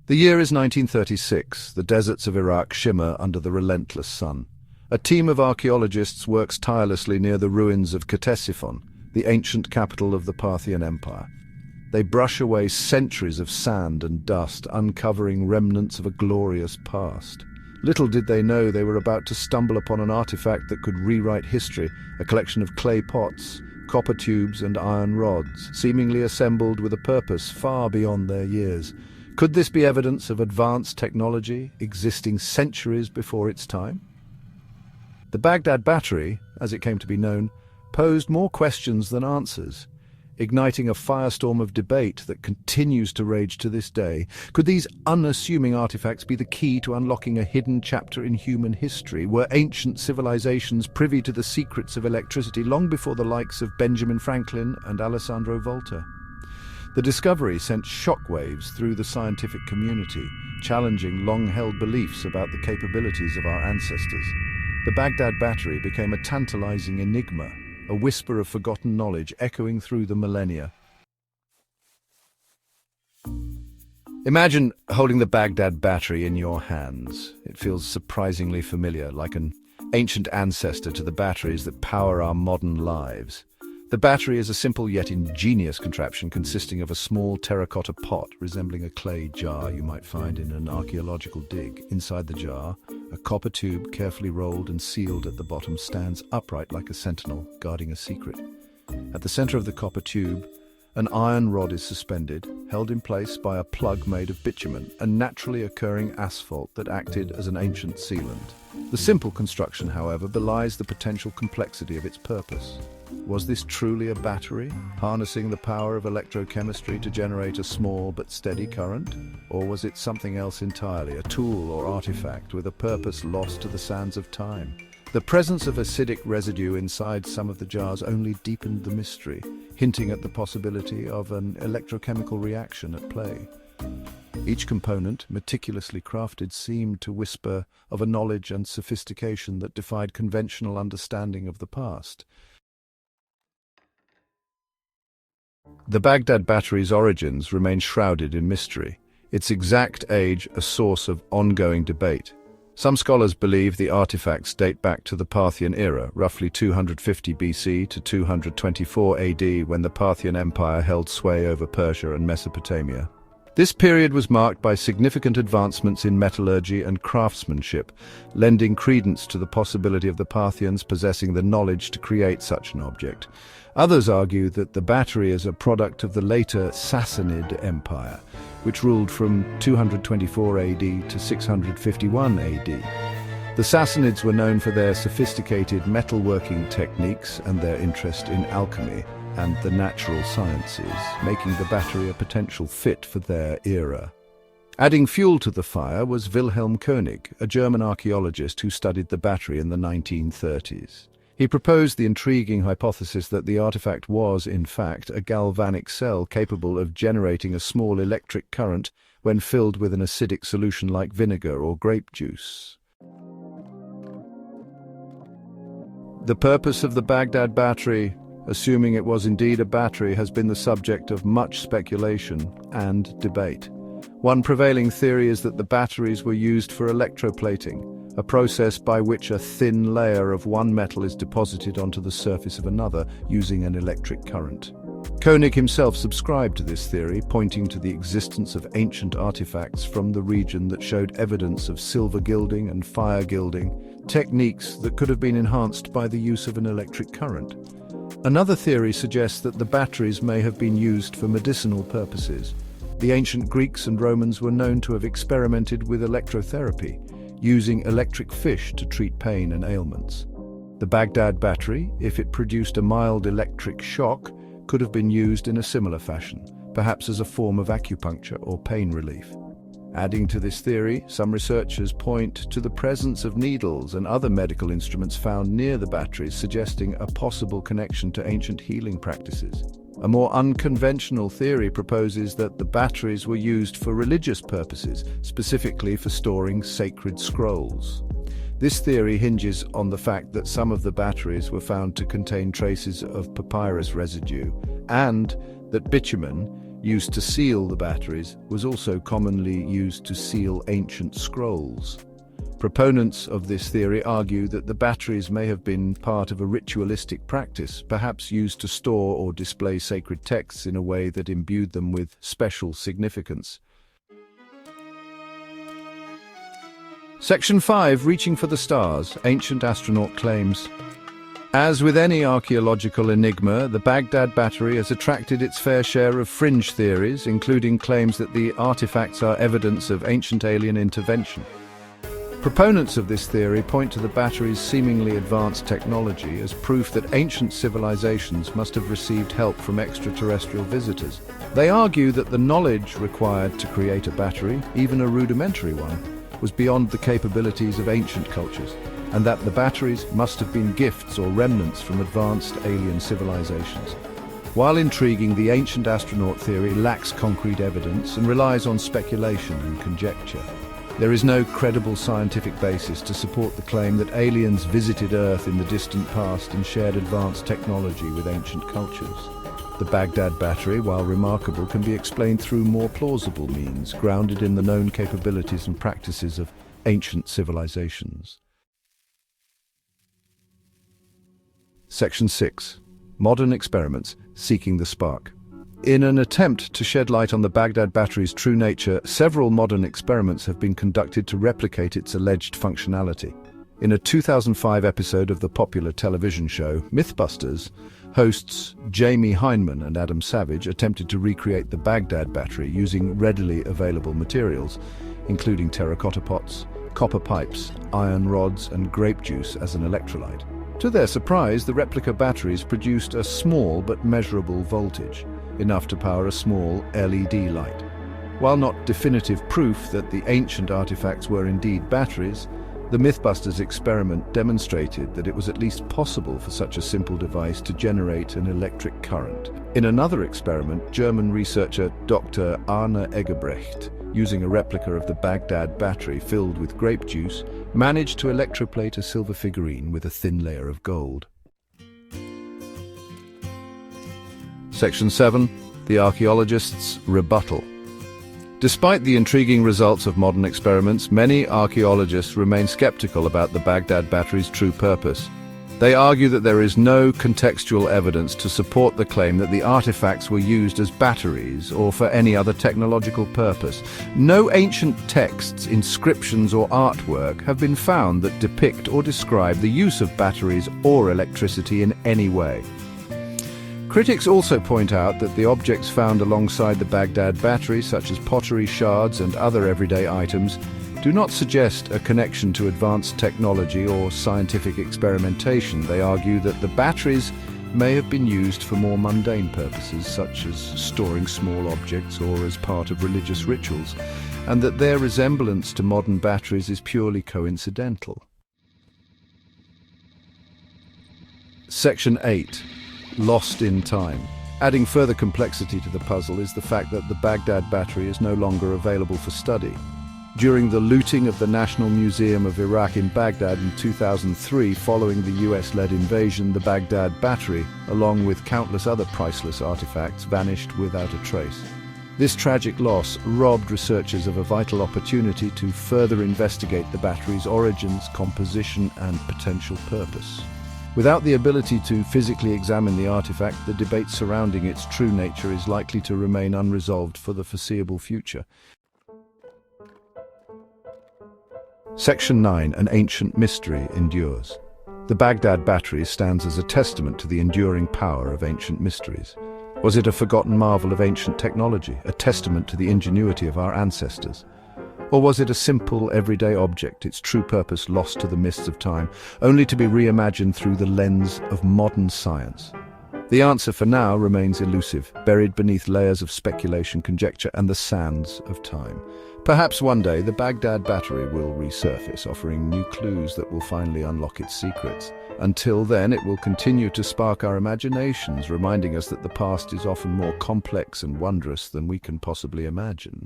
The year is 1936. The deserts of Iraq shimmer under the relentless sun. A team of archaeologists works tirelessly near the ruins of Ctesiphon, the ancient capital of the Parthian Empire. They brush away centuries of sand and dust, uncovering remnants of a glorious past. Little did they know they were about to stumble upon an artifact that could rewrite history, a collection of clay pots, copper tubes and iron rods, seemingly assembled with a purpose far beyond their years. Could this be evidence of advanced technology existing centuries before its time? The Baghdad Battery, as it came to be known, posed more questions than answers, igniting a firestorm of debate that continues to rage to this day. Could these unassuming artifacts be the key to unlocking a hidden chapter in human history? Were ancient civilizations privy to the secrets of electricity long before the likes of Benjamin Franklin and Alessandro Volta? The discovery sent shockwaves through the scientific community, challenging long-held beliefs about the capabilities of our ancestors. The Baghdad Battery became a tantalizing enigma, a whisper of forgotten knowledge echoing through the millennia. Imagine holding the Baghdad Battery in your hands. It feels surprisingly familiar, like an ancient ancestor to the batteries that power our modern lives. The battery is a simple yet ingenious contraption consisting of a small terracotta pot resembling a clay jar you might find in an archaeological dig. Inside the jar, a copper tube carefully rolled and sealed at the bottom stands upright like a sentinel guarding a secret. At the center of the copper tube, an iron rod is suspended, held in place by a plug made of bitumen, a naturally occurring asphalt that acted as an ancient sealant. The simple construction, however, belies the potential complexity of its purpose. Was this truly a battery, harnessing the power of electrochemistry to generate a small but steady current? Or was it something else entirely, a tool or artifact with a purpose lost to the sands of time? The presence of acidic residue inside some of the jars only deepened the mystery, hinting at the possibility of an electrochemical reaction at play. Each component, meticulously crafted, seemed to whisper of a knowledge and sophistication that defied conventional understanding of the past. The Baghdad Battery's origins remain shrouded in mystery, its exact age a source of ongoing debate. Some scholars believe the artifacts date back to the Parthian era, roughly 250 BC to 224 AD, when the Parthian Empire held sway over Persia and Mesopotamia. This period was marked by significant advancements in metallurgy and craftsmanship, lending credence to the possibility of the Parthians possessing the knowledge to create such an object. Others argue that the battery is a product of the later Sassanid Empire, which ruled from 224 AD to 651 AD. The Sassanids were known for their sophisticated metalworking techniques and their interest in alchemy and the natural sciences, making the battery a potential fit for their era. Adding fuel to the fire was Wilhelm König, a German archaeologist who studied the battery in the 1930s. He proposed the intriguing hypothesis that the artifact was, in fact, a galvanic cell capable of generating a small electric current when filled with an acidic solution like vinegar or grape juice. The purpose of the Baghdad Battery, assuming it was indeed a battery, has been the subject of much speculation and debate. One prevailing theory is that the batteries were used for electroplating, a process by which a thin layer of one metal is deposited onto the surface of another using an electric current. König himself subscribed to this theory, pointing to the existence of ancient artifacts from the region that showed evidence of silver gilding and fire gilding, techniques that could have been enhanced by the use of an electric current. Another theory suggests that the batteries may have been used for medicinal purposes. The ancient Greeks and Romans were known to have experimented with electrotherapy, using electric fish to treat pain and ailments. The Baghdad Battery, if it produced a mild electric shock, could have been used in a similar fashion, perhaps as a form of acupuncture or pain relief. Adding to this theory, some researchers point to the presence of needles and other medical instruments found near the batteries, suggesting a possible connection to ancient healing practices. A more unconventional theory proposes that the batteries were used for religious purposes, specifically for storing sacred scrolls. This theory hinges on the fact that some of the batteries were found to contain traces of papyrus residue, and that bitumen, used to seal the batteries, was also commonly used to seal ancient scrolls. Proponents of this theory argue that the batteries may have been part of a ritualistic practice, perhaps used to store or display sacred texts in a way that imbued them with special significance. Section 5. Reaching for the stars. Ancient astronaut claims. As with any archaeological enigma, the Baghdad Battery has attracted its fair share of fringe theories, including claims that the artifacts are evidence of ancient alien intervention. Proponents of this theory point to the battery's seemingly advanced technology as proof that ancient civilizations must have received help from extraterrestrial visitors. They argue that the knowledge required to create a battery, even a rudimentary one, was beyond the capabilities of ancient cultures, and that the batteries must have been gifts or remnants from advanced alien civilizations. While intriguing, the ancient astronaut theory lacks concrete evidence and relies on speculation and conjecture. There is no credible scientific basis to support the claim that aliens visited Earth in the distant past and shared advanced technology with ancient cultures. The Baghdad Battery, while remarkable, can be explained through more plausible means, grounded in the known capabilities and practices of ancient civilizations. Section 6. Modern experiments seeking the spark. In an attempt to shed light on the Baghdad Battery's true nature, several modern experiments have been conducted to replicate its alleged functionality. In a 2005 episode of the popular television show Mythbusters, hosts Jamie Hyneman and Adam Savage attempted to recreate the Baghdad Battery using readily available materials, including terracotta pots, copper pipes, iron rods, and grape juice as an electrolyte. To their surprise, the replica batteries produced a small but measurable voltage, enough to power a small LED light. While not definitive proof that the ancient artifacts were indeed batteries, the Mythbusters experiment demonstrated that it was at least possible for such a simple device to generate an electric current. In another experiment, German researcher Dr. Arne Eggebrecht, using a replica of the Baghdad Battery filled with grape juice, managed to electroplate a silver figurine with a thin layer of gold. Section 7. The archaeologists' rebuttal. Despite the intriguing results of modern experiments, many archaeologists remain skeptical about the Baghdad Battery's true purpose. They argue that there is no contextual evidence to support the claim that the artifacts were used as batteries or for any other technological purpose. No ancient texts, inscriptions, or artwork have been found that depict or describe the use of batteries or electricity in any way. Critics also point out that the objects found alongside the Baghdad Battery, such as pottery shards and other everyday items, do not suggest a connection to advanced technology or scientific experimentation. They argue that the batteries may have been used for more mundane purposes, such as storing small objects or as part of religious rituals, and that their resemblance to modern batteries is purely coincidental. Section 8. Lost in time. Adding further complexity to the puzzle is the fact that the Baghdad Battery is no longer available for study. During the looting of the National Museum of Iraq in Baghdad in 2003, following the US-led invasion, the Baghdad Battery, along with countless other priceless artifacts, vanished without a trace. This tragic loss robbed researchers of a vital opportunity to further investigate the battery's origins, composition, and potential purpose. Without the ability to physically examine the artifact, the debate surrounding its true nature is likely to remain unresolved for the foreseeable future. Section 9. An ancient mystery endures. The Baghdad Battery stands as a testament to the enduring power of ancient mysteries. Was it a forgotten marvel of ancient technology, a testament to the ingenuity of our ancestors? Or was it a simple, everyday object, its true purpose lost to the mists of time, only to be reimagined through the lens of modern science? The answer for now remains elusive, buried beneath layers of speculation, conjecture, and the sands of time. Perhaps one day the Baghdad Battery will resurface, offering new clues that will finally unlock its secrets. Until then, it will continue to spark our imaginations, reminding us that the past is often more complex and wondrous than we can possibly imagine.